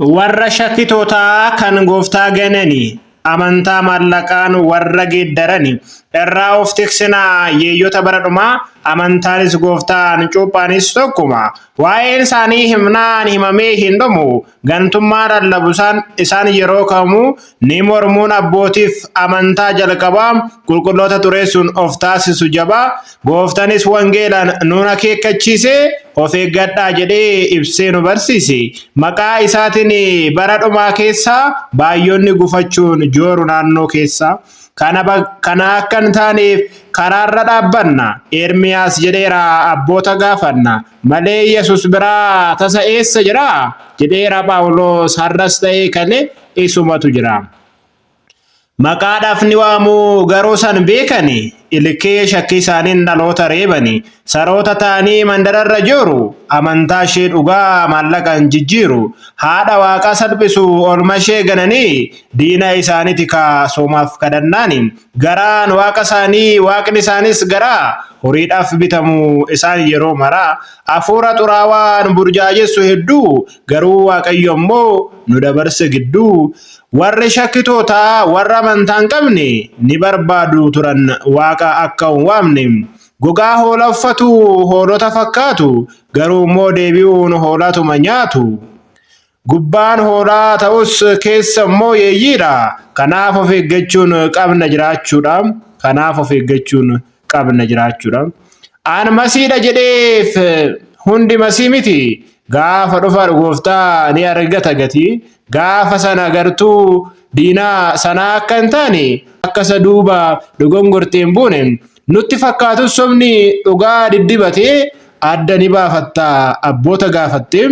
warra shakkitootaa kan gooftaa gananii amantaa maallaqaan warra geeddarani irraa of tiksinaa yeeyyota bara dhumaa amantaanis gooftaan cuuphaanis tokkuma waa'een isaanii himnaan himamee hin dhumu gantummaadhaan labusaan isaan yeroo kamuu ni mormuun abbootiif amantaa jalqabaa qulqulloota xureessuun of taasisu jabaa gooftaanis wangeelaan nuun akeekkachiisee of eeggadhaa jedhee ibsee nu barsiise maqaa isaatiin bara dhumaa keessaa baay'oonni gufachuun jooru naannoo keessaa kana akka hin taaneef karaarra dhaabbanna Ermiyaas jedheera abboota gaafanna malee Yesus biraa tasa eessa jira jedheera Phaawulos har'as ta'ee kalee isumatu jira. Maqaadhaaf ni waamu garuu san beekani ilkee shakkii isaaniin dhaloota reebani saroota ta'anii mandararra jooru amantaa ishee dhugaa maallaqaan jijjiiru haadha waaqaa salphisu olma ishee gananii diina isaaniiti kaasoomaaf kadhannaani garaan waaqa isaanii waaqni isaanis garaa horiidhaaf bitamu isaan yeroo maraa hafuura xuraawaan burjaajessu hedduu garuu waaqayyo immoo nu dabarse gidduu warri shakkitootaa warra amantaan qabne ni barbaadu turan waaqa akka hin waamne gogaa hoolaa uffatu hoolota fakkaatu garuu immoo deebi'uun hoolaatuma nyaatu gubbaan hoolaa ta'us keessa immoo yeeyyiidha kanaaf of eeggachuun qabna jiraachuudha aan masiidha jedheef hundi masii miti gaafa dhufa gooftaa ni argata gatii gaafa sana agartuu diinaa sana akka hin taane akka isa duuba dogongorteen buune nutti fakkaatu somni dhugaa diddibatee adda ni baafatta abboota gaafatte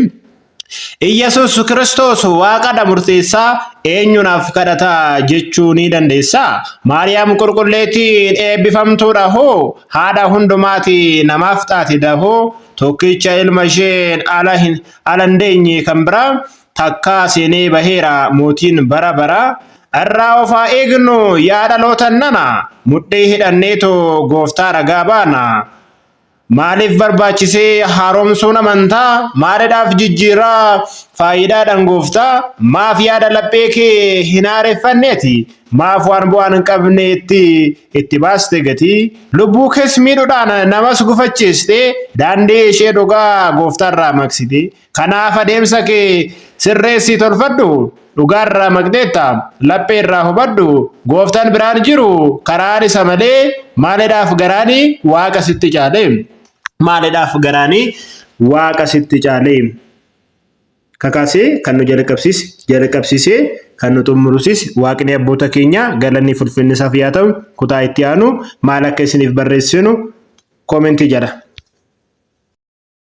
Iyyasuus Kiristoos waaqadha murteessaa eenyunaaf kadhata jechuu ni dandeessa Maariyaam qulqulleettiin eebbifamtuudha hoo haadha hundumaati namaaf taatidha hoo tokkicha ilma isheen ala hin deenye kan biraa takkaa seenee baheera mootiin bara bara irraa of haa eegnu yaa dhaloota nana mudhii hidhanneetoo gooftaa ragaa baana maaliif barbaachisee haaromsuun amantaa maaliidhaaf jijjiirraa faayidaadhaan gooftaa maaf yaada laphee kee hin haareffanneeti maaf waan bu'aan hin qabneetti itti baaste gatii lubbuu kees miidhuudhaan namas gufachiiste daandii ishee dhugaa gooftaarraa maqsite kanaaf adeemsa kee sirreessii tolfadhu dhugaarraa maqdeetta lapheerraa hubadhu gooftaan biraan jiru karaan isa malee maaliidhaaf garaanii waaqa sitti caale maaliidhaaf garaanii waaqa sitti caale kakasee kan nu jalqabsiisee kan nu xumurusis waaqni abboota keenya galanni fulfinnisaaf yaa ta'u kutaa itti aanu maal akka isiniif barreessinu koomentii jala